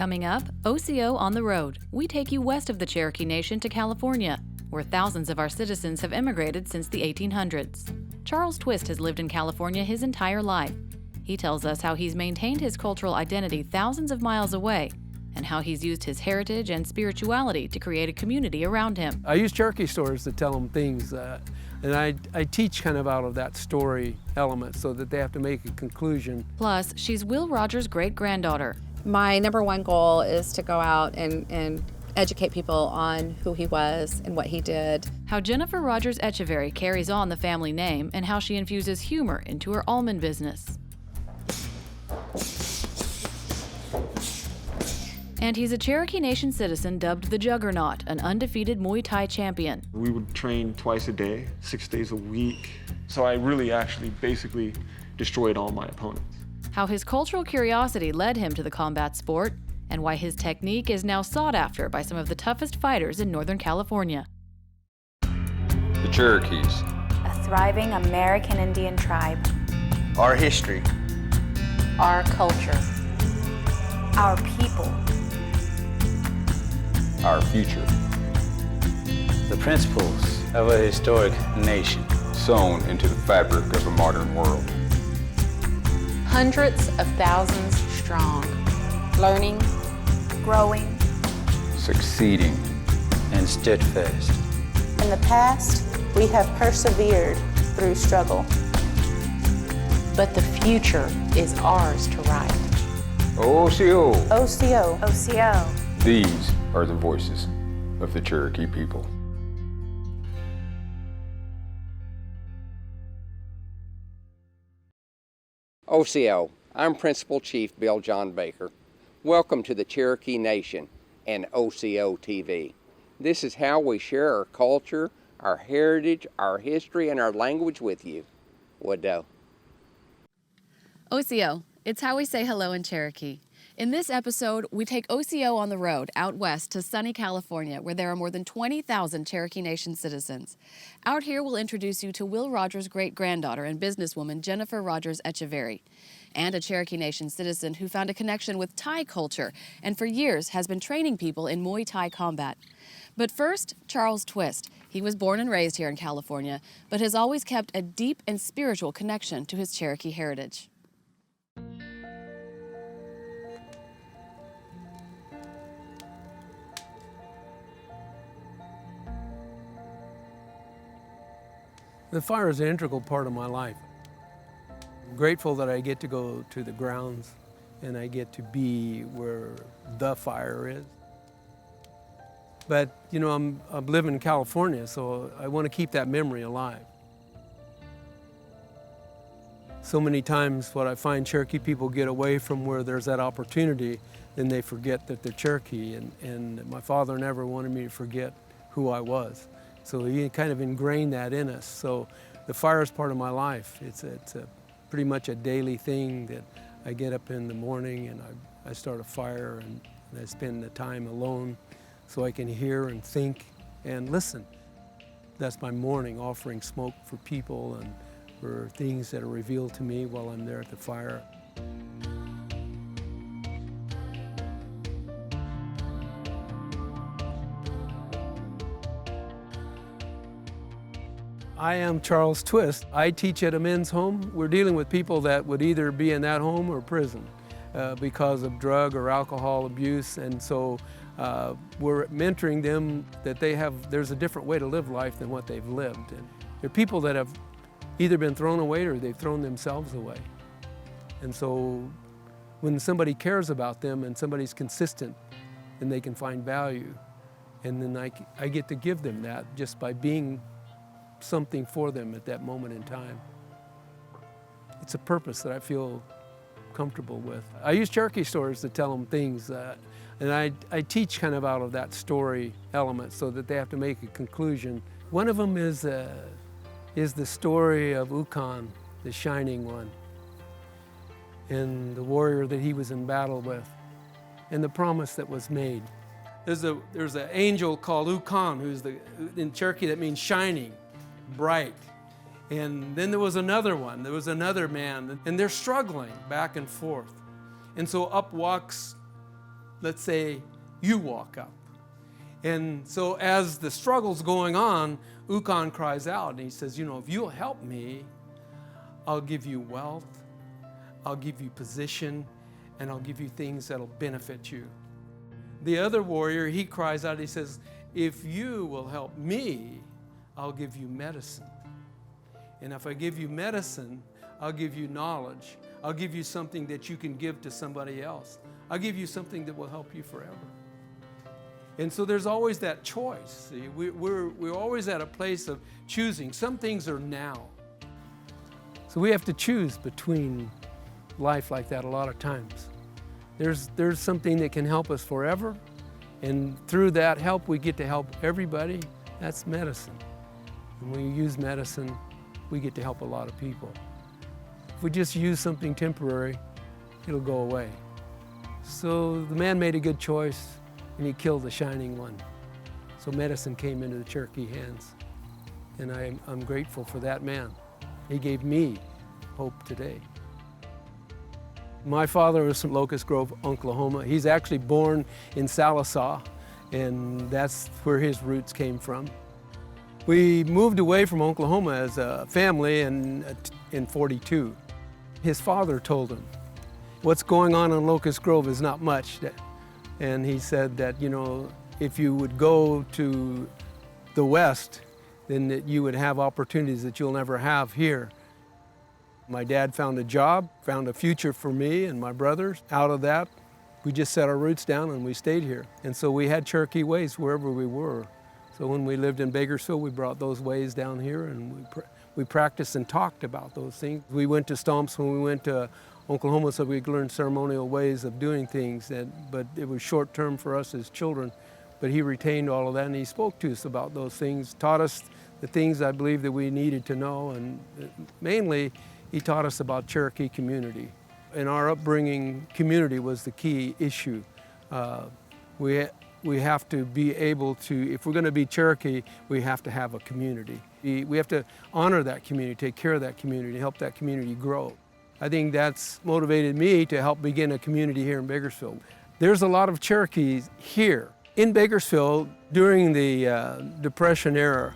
Coming up, Osiyo on the road. We take you west of the Cherokee Nation to California, where thousands of our citizens have immigrated since the 1800s. Charles Twist has lived in California his entire life. He tells us how he's maintained his cultural identity thousands of miles away, and how he's used his heritage and spirituality to create a community around him. I use Cherokee stories to tell them things, and I teach kind of out of that story element so that they have to make a conclusion. Plus, she's Will Rogers' great-granddaughter. My number one goal is to go out and educate people on who he was and what he did. How Jennifer Rogers Etcheverry carries on the family name and how she infuses humor into her almond business. And he's a Cherokee Nation citizen dubbed the Juggernaut, an undefeated Muay Thai champion. We would train twice a day, 6 days a week. So I really actually basically destroyed all my opponents. How his cultural curiosity led him to the combat sport, and why his technique is now sought after by some of the toughest fighters in Northern California. The Cherokees. A thriving American Indian tribe. Our history. Our culture. Our people. Our future. The principles of a historic nation. Sewn into the fabric of a modern world. Hundreds of thousands strong. Learning. Growing. Succeeding. And steadfast. In the past, we have persevered through struggle. But the future is ours to write. Osiyo. Osiyo. Osiyo. These are the voices of the Cherokee people. Osiyo, I'm Principal Chief Bill John Baker. Welcome to the Cherokee Nation and OsiyoTV. This is how we share our culture, our heritage, our history, and our language with you. Wado. Osiyo, it's how we say hello in Cherokee. In this episode, we take Osiyo on the road out west to sunny California, where there are more than 20,000 Cherokee Nation citizens. Out here, we'll introduce you to Will Rogers' great-granddaughter and businesswoman Jennifer Rogers Etcheverry, and a Cherokee Nation citizen who found a connection with Thai culture and for years has been training people in Muay Thai combat. But first, Charles Twist. He was born and raised here in California, but has always kept a deep and spiritual connection to his Cherokee heritage. The fire is an integral part of my life. I'm grateful that I get to go to the grounds and I get to be where the fire is. But, you know, I'm living in California, so I want to keep that memory alive. So many times what I find Cherokee people get away from where there's that opportunity, then they forget that they're Cherokee, and my father never wanted me to forget who I was. So he kind of ingrained that in us. So the fire is part of my life. It's pretty much a daily thing that I get up in the morning and I start a fire and I spend the time alone so I can hear and think and listen. That's my morning, offering smoke for people and for things that are revealed to me while I'm there at the fire. I am Charles Twist. I teach at a men's home. We're dealing with people that would either be in that home or prison because of drug or alcohol abuse, and so we're mentoring them that there's a different way to live life than what they've lived. And they're people that have either been thrown away or they've thrown themselves away. And so when somebody cares about them and somebody's consistent, then they can find value. And then I get to give them that just by being something for them at that moment in time. It's a purpose that I feel comfortable with. I use Cherokee stories to tell them things, and I teach kind of out of that story element so that they have to make a conclusion. One of them is the story of Ukon, the Shining One, and the warrior that he was in battle with, and the promise that was made. There's an angel called Ukon, who's in Cherokee that means shining, bright. And then there was another one, there was another man, and they're struggling back and forth. And so up walks let's say you walk up. And so as the struggle's going on, Ukon cries out and he says, you know, if you'll help me, I'll give you wealth, I'll give you position, and I'll give you things that'll benefit you. The other warrior, he cries out, he says, if you will help me, I'll give you medicine. And if I give you medicine, I'll give you knowledge. I'll give you something that you can give to somebody else. I'll give you something that will help you forever. And so there's always that choice. See, we're always at a place of choosing. Some things are now. So we have to choose between life like that a lot of times. There's something that can help us forever, and through that help we get to help everybody. That's medicine. And when you use medicine, we get to help a lot of people. If we just use something temporary, it'll go away. So the man made a good choice, and he killed the shining one. So medicine came into the Cherokee hands, and I'm grateful for that man. He gave me hope today. My father was from Locust Grove, Oklahoma. He's actually born in Sallisaw, and that's where his roots came from. We moved away from Oklahoma as a family in 42. His father told him, what's going on in Locust Grove is not much. And he said that, you know, if you would go to the West, then that you would have opportunities that you'll never have here. My dad found a job, found a future for me and my brothers. Out of that, we just set our roots down and we stayed here. And so we had Cherokee ways wherever we were. So when we lived in Bakersfield, we brought those ways down here, and we practiced and talked about those things. We went to stomps when we went to Oklahoma so we could learn ceremonial ways of doing things, but it was short term for us as children. But he retained all of that, and he spoke to us about those things, taught us the things I believe that we needed to know, and mainly he taught us about Cherokee community. In our upbringing, community was the key issue. We have to be able to, if we're going to be Cherokee, we have to have a community. We have to honor that community, take care of that community, help that community grow. I think that's motivated me to help begin a community here in Bakersfield. There's a lot of Cherokees here. In Bakersfield, during the Depression era,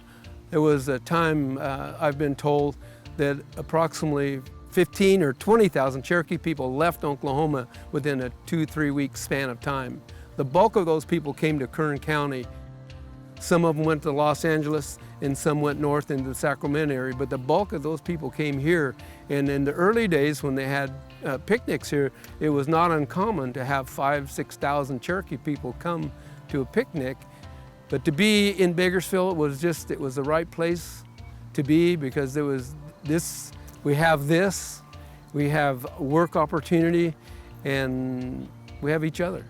there was a time, I've been told, that approximately 15 or 20,000 Cherokee people left Oklahoma within a 2-3 week span of time. The bulk of those people came to Kern County. Some of them went to Los Angeles and some went north into the Sacramento area, but the bulk of those people came here. And in the early days when they had picnics here, it was not uncommon to have 5,000 to 6,000 Cherokee people come to a picnic. But to be in Bakersfield, it was the right place to be, because there was this, we have work opportunity, and we have each other.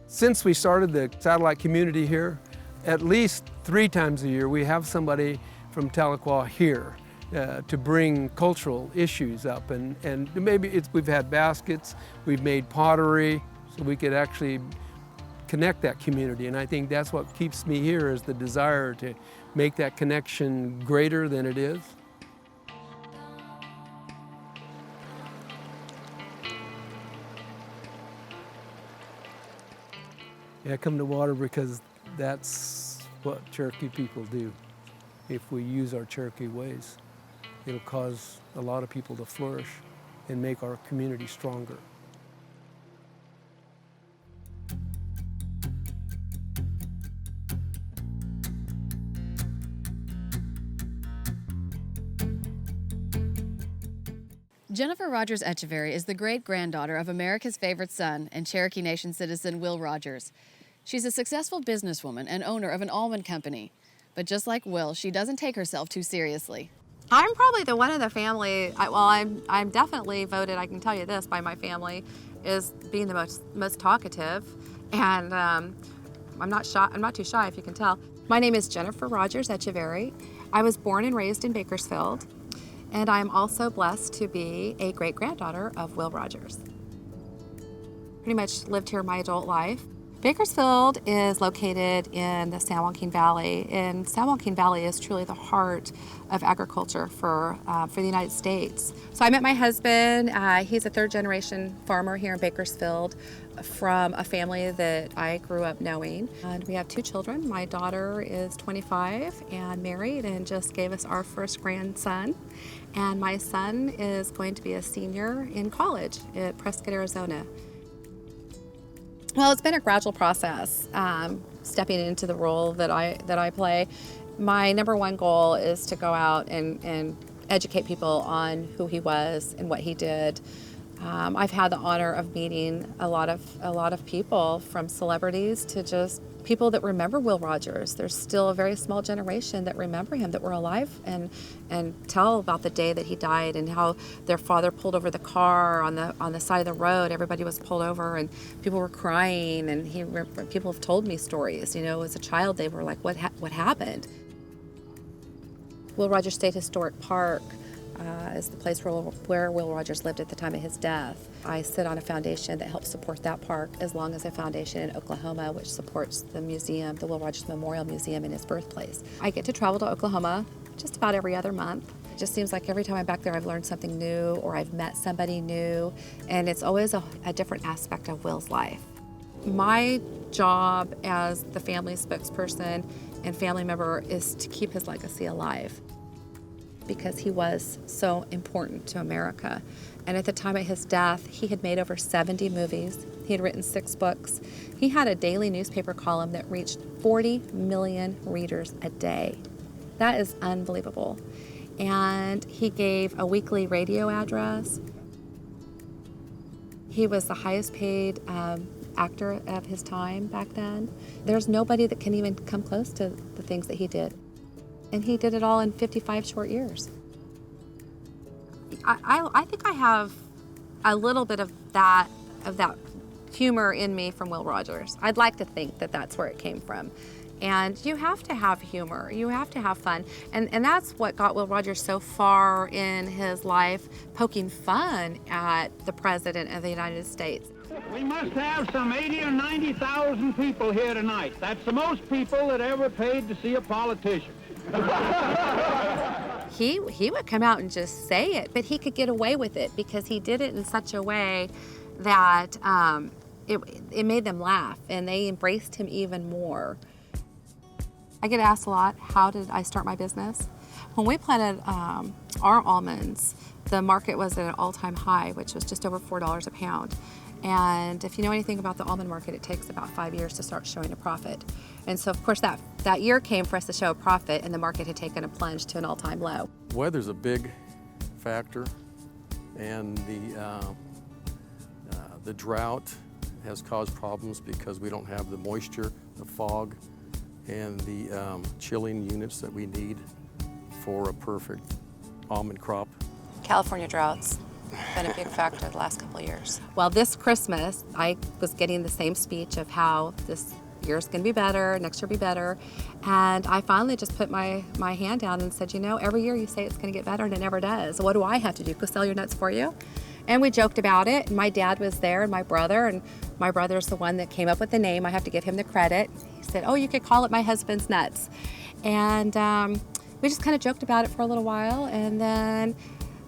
Since we started the satellite community here, at least 3 times a year we have somebody from Tahlequah here to bring cultural issues up, and maybe we've had baskets, we've made pottery, so we could actually connect that community. And I think that's what keeps me here, is the desire to make that connection greater than it is. Yeah, I come to water because that's what Cherokee people do. If we use our Cherokee ways, it'll cause a lot of people to flourish and make our community stronger. Jennifer Rogers Etcheverry is the great-granddaughter of America's favorite son and Cherokee Nation citizen Will Rogers. She's a successful businesswoman and owner of an almond company. But just like Will, she doesn't take herself too seriously. I'm probably the one in the family, I'm definitely voted, I can tell you this, by my family, is being the most talkative. And I'm not too shy, if you can tell. My name is Jennifer Rogers Etcheverry. I was born and raised in Bakersfield, and I'm also blessed to be a great-granddaughter of Will Rogers. Pretty much lived here my adult life. Bakersfield is located in the San Joaquin Valley, and San Joaquin Valley is truly the heart of agriculture for the United States. So I met my husband. He's a third-generation farmer here in Bakersfield from a family that I grew up knowing. And we have 2 children. My daughter is 25 and married and just gave us our first grandson. And my son is going to be a senior in college at Prescott, Arizona. Well, it's been a gradual process, stepping into the role that I play. My number one goal is to go out and educate people on who he was and what he did. I've had the honor of meeting a lot of people, from celebrities to just people that remember Will Rogers. There's still a very small generation that remember him, that were alive and tell about the day that he died and how their father pulled over the car on the side of the road. Everybody was pulled over and people were crying, and people have told me stories. You know, as a child, they were like, what happened? Will Rogers State Historic Park is the place where Will Rogers lived at the time of his death. I sit on a foundation that helps support that park, as long as a foundation in Oklahoma which supports the museum, the Will Rogers Memorial Museum in his birthplace. I get to travel to Oklahoma just about every other month. It just seems like every time I'm back there, I've learned something new or I've met somebody new, and it's always a different aspect of Will's life. My job as the family spokesperson and family member is to keep his legacy alive, because he was so important to America. And at the time of his death, he had made over 70 movies. He had written 6 books. He had a daily newspaper column that reached 40 million readers a day. That is unbelievable. And he gave a weekly radio address. He was the highest paid actor of his time back then. There's nobody that can even come close to the things that he did. And he did it all in 55 short years. I think I have a little bit of that humor in me from Will Rogers. I'd like to think that that's where it came from. And you have to have humor. You have to have fun. And that's what got Will Rogers so far in his life, poking fun at the President of the United States. We must have some 80 or 90,000 people here tonight. That's the most people that ever paid to see a politician. He would come out and just say it, but he could get away with it because he did it in such a way that it made them laugh, and they embraced him even more. I get asked a lot, how did I start my business? When we planted our almonds, the market was at an all-time high, which was just over $4 a pound. And if you know anything about the almond market, it takes about 5 years to start showing a profit. And so, of course, that year came for us to show a profit, and the market had taken a plunge to an all-time low. Weather's a big factor, and the drought has caused problems because we don't have the moisture, the fog, and the chilling units that we need for a perfect almond crop. California droughts been a big factor the last couple of years. Well, this Christmas, I was getting the same speech of how this year's going to be better, next year will be better. And I finally just put my hand down and said, you know, every year you say it's going to get better and it never does. What do I have to do? Go sell your nuts for you? And we joked about it. And my dad was there, and my brother's the one that came up with the name. I have to give him the credit. He said, oh, you could call it my husband's nuts. And we just kind of joked about it for a little while. And then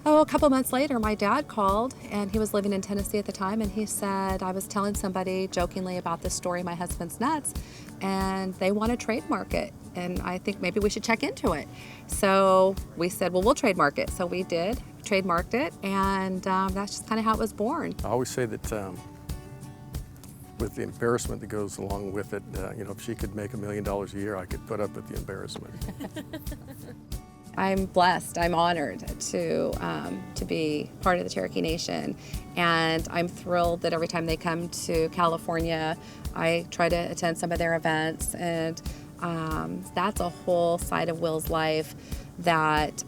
a couple months later, my dad called, and he was living in Tennessee at the time, and he said, I was telling somebody jokingly about this story, my husband's nuts, and they want to trademark it, and I think maybe we should check into it. So we said, well, we'll trademark it. So we did, trademarked it, and that's just kind of how it was born. I always say that with the embarrassment that goes along with it, you know, if she could make $1 million a year, I could put up with the embarrassment. I'm blessed, I'm honored to be part of the Cherokee Nation, and I'm thrilled that every time they come to California, I try to attend some of their events, and that's a whole side of Will's life that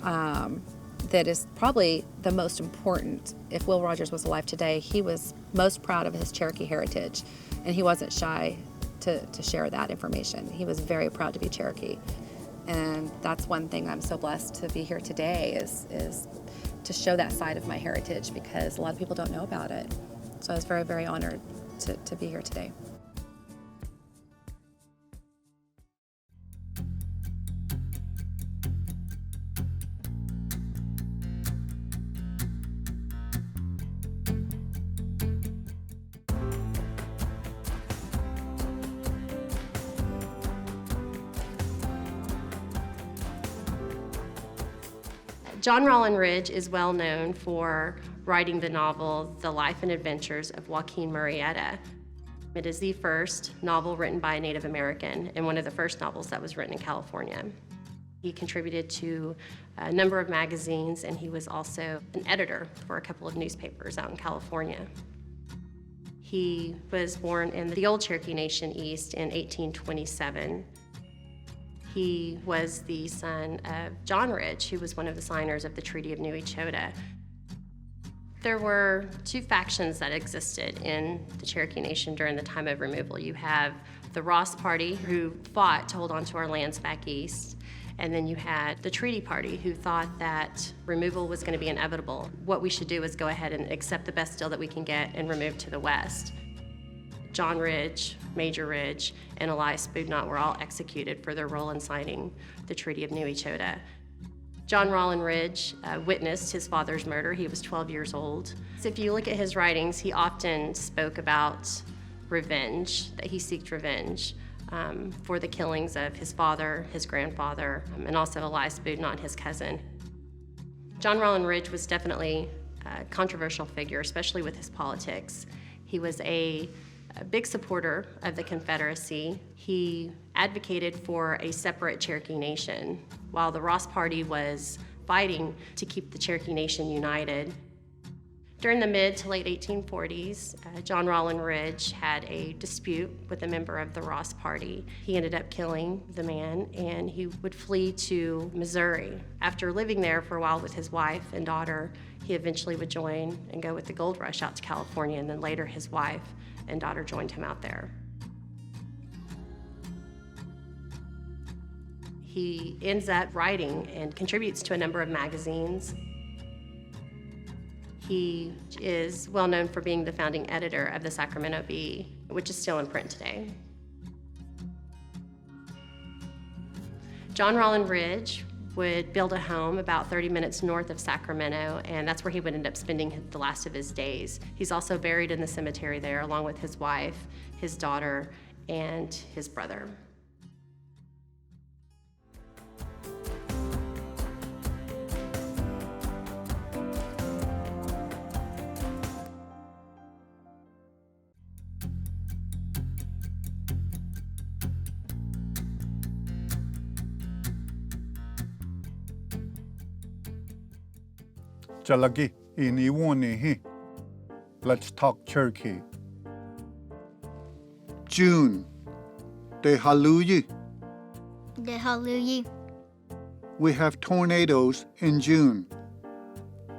is probably the most important. If Will Rogers was alive today, he was most proud of his Cherokee heritage, and he wasn't shy to share that information. He was very proud to be Cherokee. And that's one thing I'm so blessed to be here today is to show that side of my heritage, because a lot of people don't know about it. So I was very, very honored to be here today. John Rowland Ridge is well known for writing the novel The Life and Adventures of Joaquin Murrieta. It is the first novel written by a Native American and one of the first novels that was written in California. He contributed to a number of magazines, and he was also an editor for a couple of newspapers out in California. He was born in the old Cherokee Nation East in 1827. He was the son of John Ridge, who was one of the signers of the Treaty of New Echota. There were two factions that existed in the Cherokee Nation during the time of removal. You have the Ross Party, who fought to hold on to our lands back east, and then you had the Treaty Party, who thought that removal was going to be inevitable. What we should do is go ahead and accept the best deal that we can get and remove to the west. John Ridge, Major Ridge, and Elias Boudinot were all executed for their role in signing the Treaty of New Echota. John Rowland Ridge witnessed his father's murder. He was 12 years old. So if you look at his writings, he often spoke about revenge, that he sought revenge for the killings of his father, his grandfather, and also Elias Boudinot, his cousin. John Rowland Ridge was definitely a controversial figure, especially with his politics. He was a big supporter of the Confederacy. He advocated for a separate Cherokee Nation, while the Ross Party was fighting to keep the Cherokee Nation united. During the mid to late 1840s, John Rowland Ridge had a dispute with a member of the Ross Party. He ended up killing the man, and he would flee to Missouri. After living there for a while with his wife and daughter, he eventually would join and go with the gold rush out to California, and then later his wife and daughter joined him out there. He ends up writing and contributes to a number of magazines. He is well known for being the founding editor of the Sacramento Bee, which is still in print today. John Rowland Ridge would build a home about 30 minutes north of Sacramento, and that's where he would end up spending the last of his days. He's also buried in the cemetery there, along with his wife, his daughter, and his brother. Jalagi iniwoni. Let's talk Cherokee. June. De haluyi. De haluyi. We have tornadoes in June.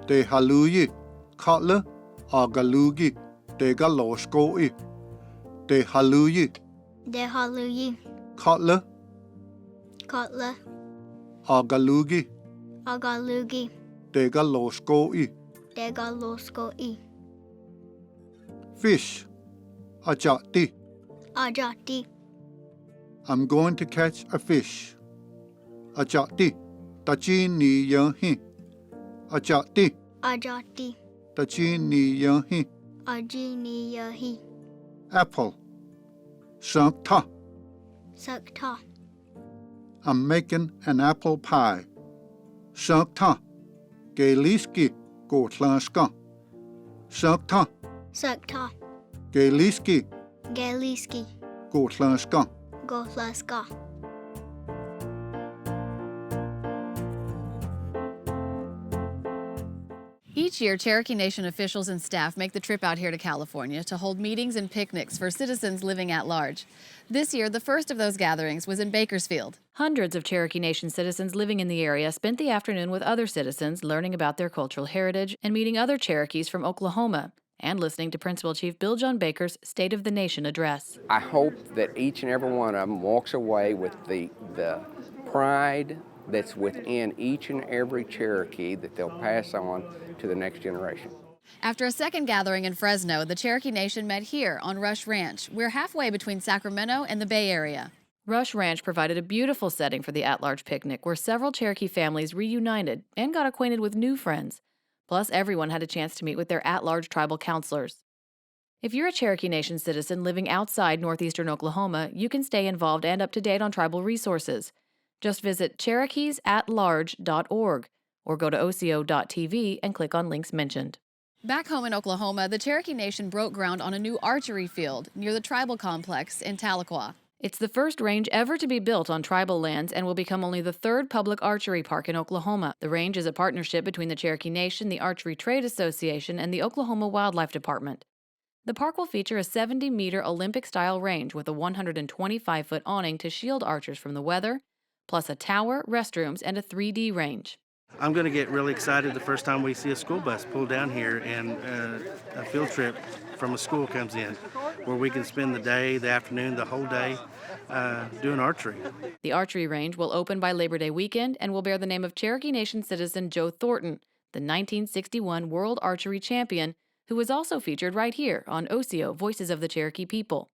De haluyi. Katla agalugi. De galoskoi. De haluyi. De haluyi. Katla Kotla. agalugi. Agalugi. De galoskoi. De galoskoi. Fish. Ajati. Ajati. I'm going to catch a fish. Ajati. Tachi ni yahi. Ajati. Ajati. Tachi ni yahi. Ajini yahi. Apple. Sankta. Sakta. I'm making an apple pie. Sankta. Geliski gotlanska. Sankta. Sakta. Geliski Galiski. gotlanska. Gotlaska. Each year, Cherokee Nation officials and staff make the trip out here to California to hold meetings and picnics for citizens living at large. This year, the first of those gatherings was in Bakersfield. Hundreds of Cherokee Nation citizens living in the area spent the afternoon with other citizens, learning about their cultural heritage and meeting other Cherokees from Oklahoma, and listening to Principal Chief Bill John Baker's State of the Nation address. I hope that each and every one of them walks away with the pride that's within each and every Cherokee that they'll pass on to the next generation. After a second gathering in Fresno, the Cherokee Nation met here on Rush Ranch. We're halfway between Sacramento and the Bay Area. Rush Ranch provided a beautiful setting for the at-large picnic where several Cherokee families reunited and got acquainted with new friends. Plus, everyone had a chance to meet with their at-large tribal counselors. If you're a Cherokee Nation citizen living outside northeastern Oklahoma, you can stay involved and up to date on tribal resources. Just visit CherokeesAtLarge.org or go to Osio.tv and click on links mentioned. Back home in Oklahoma, the Cherokee Nation broke ground on a new archery field near the tribal complex in Tahlequah. It's the first range ever to be built on tribal lands and will become only the third public archery park in Oklahoma. The range is a partnership between the Cherokee Nation, the Archery Trade Association, and the Oklahoma Wildlife Department. The park will feature a 70-meter Olympic-style range with a 125-foot awning to shield archers from the weather, plus a tower, restrooms, and a 3D range. I'm going to get really excited the first time we see a school bus pull down here and a field trip from a school comes in, where we can spend the day, the afternoon, the whole day doing archery. The archery range will open by Labor Day weekend and will bear the name of Cherokee Nation citizen Joe Thornton, the 1961 World Archery Champion, who was also featured right here on Osiyo, Voices of the Cherokee People.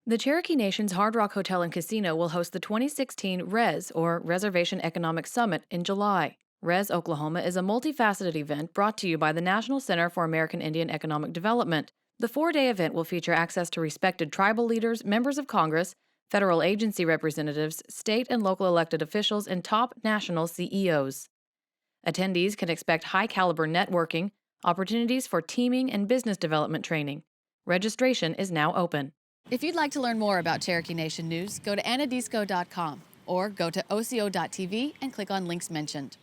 The Cherokee Nation's Hard Rock Hotel and Casino will host the 2016 RES, or Reservation Economic Summit, in July. RES Oklahoma is a multifaceted event brought to you by the National Center for American Indian Economic Development. The 4-day event will feature access to respected tribal leaders, members of Congress, federal agency representatives, state and local elected officials, and top national CEOs. Attendees can expect high-caliber networking, opportunities for teaming and business development training. Registration is now open. If you'd like to learn more about Cherokee Nation news, go to anadisco.com or go to osio.tv and click on links mentioned.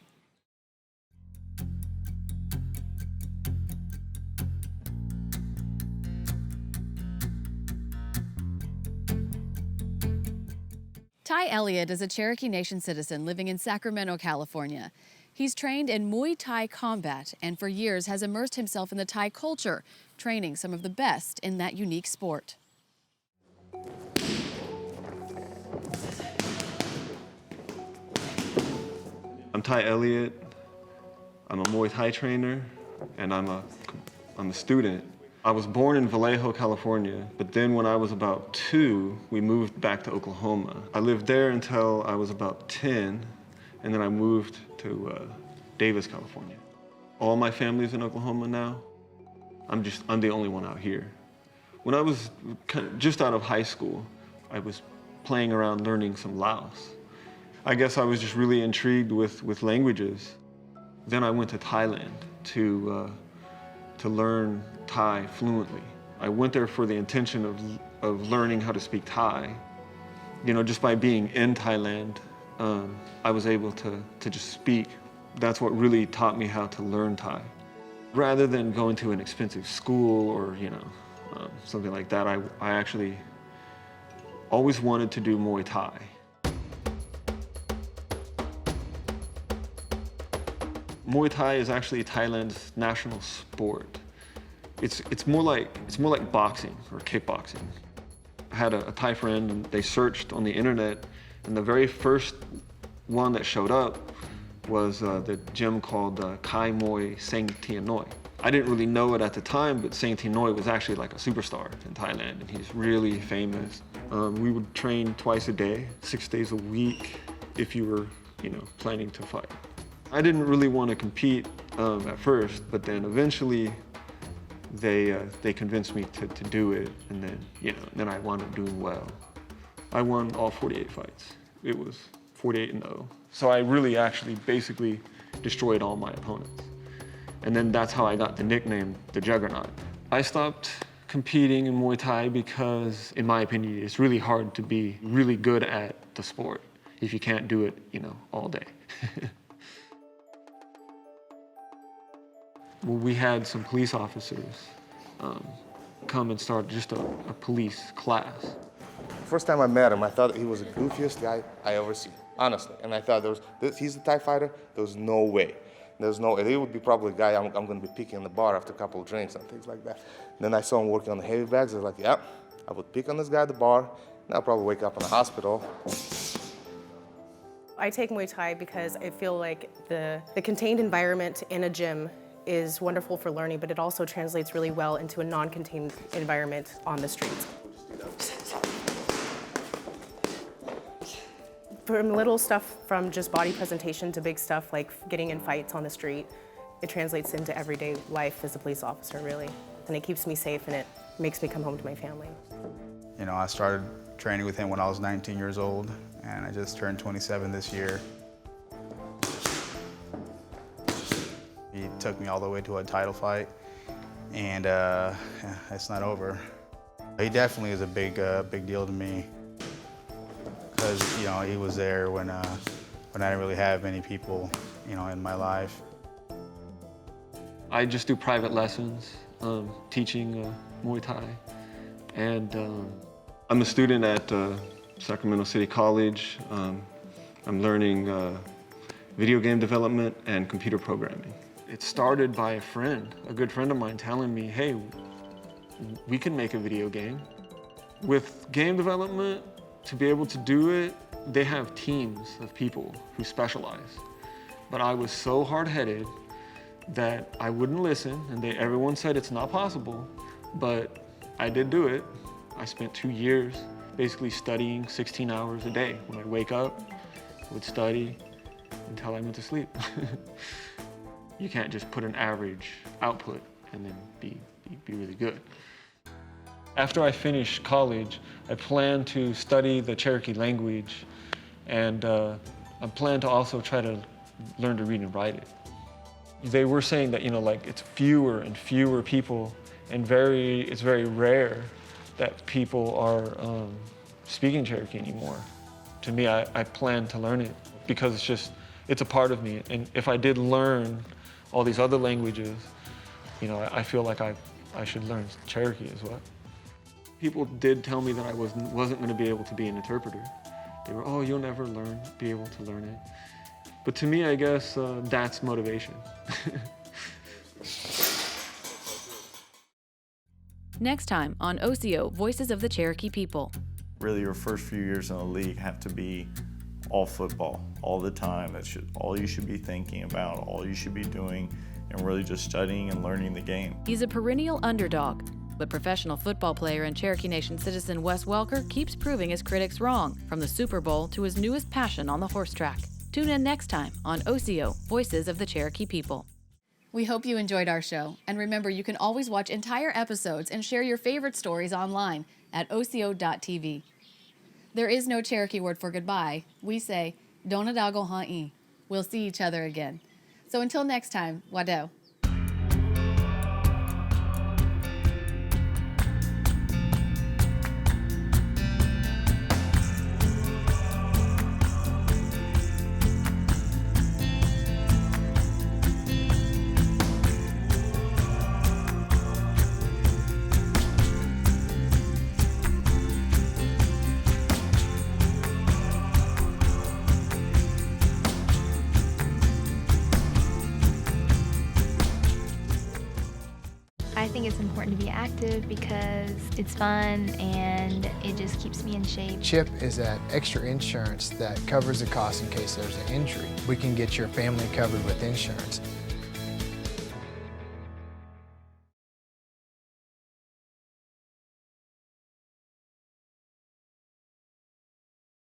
Ty Elliott is a Cherokee Nation citizen living in Sacramento, California. He's trained in Muay Thai combat and for years has immersed himself in the Thai culture, training some of the best in that unique sport. I'm Ty Elliott. I'm a Muay Thai trainer, and I'm a student. I was born in Vallejo, California, but then when I was about 2, we moved back to Oklahoma. I lived there until I was about 10, and then I moved to Davis, California. All my family's in Oklahoma now. I'm the only one out here. When I was just out of high school, I was playing around learning some Laos. I guess I was just really intrigued with languages. Then I went to Thailand to learn Thai fluently. I went there for the intention of learning how to speak Thai. You know, just by being in Thailand, I was able to just speak. That's what really taught me how to learn Thai. Rather than going to an expensive school or, something like that, I actually always wanted to do Muay Thai. Muay Thai is actually Thailand's national sport. It's more like boxing or kickboxing. I had a Thai friend, and they searched on the internet, and the very first one that showed up was the gym called Khai Muay Sang Thien Noi. I didn't really know it at the time, but Sang Thien Noi was actually like a superstar in Thailand, and he's really famous. We would train twice a day, 6 days a week, if you were, planning to fight. I didn't really want to compete at first, but then eventually they convinced me to do it, and then I wound up doing well. I won all 48 fights. It was 48-0. So I really actually basically destroyed all my opponents. And then that's how I got the nickname, the Juggernaut. I stopped competing in Muay Thai because, in my opinion, it's really hard to be really good at the sport if you can't do it, all day. Well, we had some police officers come and start just a police class. First time I met him, I thought he was the goofiest guy I ever seen, honestly. And I thought he's a Thai fighter. There was no way. He would be probably a guy I'm going to be picking in the bar after a couple of drinks and things like that. And then I saw him working on the heavy bags. I was like, yeah, I would pick on this guy at the bar, and I'll probably wake up in the hospital. I take Muay Thai because I feel like the contained environment in a gym is wonderful for learning, but it also translates really well into a non-contained environment on the streets. From little stuff from just body presentation to big stuff like getting in fights on the street, it translates into everyday life as a police officer, really. And it keeps me safe, and it makes me come home to my family. I started training with him when I was 19 years old, and I just turned 27 this year. took me all the way to a title fight, and it's not over. He definitely is a big deal to me, because he was there when I didn't really have many people in my life. I just do private lessons, teaching Muay Thai, and I'm a student at Sacramento City College. I'm learning video game development and computer programming. It started by a good friend of mine telling me, hey, we can make a video game. With game development, to be able to do it, they have teams of people who specialize. But I was so hard-headed that I wouldn't listen, and everyone said it's not possible, but I did do it. I spent 2 years basically studying 16 hours a day. When I wake up, I would study until I went to sleep. You can't just put an average output and then be really good. After I finished college, I plan to study the Cherokee language, and I plan to also try to learn to read and write it. They were saying that, it's fewer and fewer people, and it's very rare that people are speaking Cherokee anymore. To me, I plan to learn it because it's a part of me. And if I did learn all these other languages, I feel like I should learn Cherokee as well. People did tell me that I wasn't going to be able to be an interpreter. They were, oh, you'll never be able to learn it. But to me, I guess that's motivation. Next time on Osiyo, Voices of the Cherokee People. Really, your first few years in the league have to be all football, all the time. That's all you should be thinking about, all you should be doing, and really just studying and learning the game. He's a perennial underdog, but professional football player and Cherokee Nation citizen Wes Welker keeps proving his critics wrong, from the Super Bowl to his newest passion on the horse track. Tune in next time on Osiyo, Voices of the Cherokee People. We hope you enjoyed our show, and remember, you can always watch entire episodes and share your favorite stories online at Osiyo.tv. There is no Cherokee word for goodbye. We say, Donadago ha'i. We'll see each other again. So until next time, Wado. I think it's important to be active because it's fun and it just keeps me in shape. CHIP is that extra insurance that covers the cost in case there's an injury. We can get your family covered with insurance.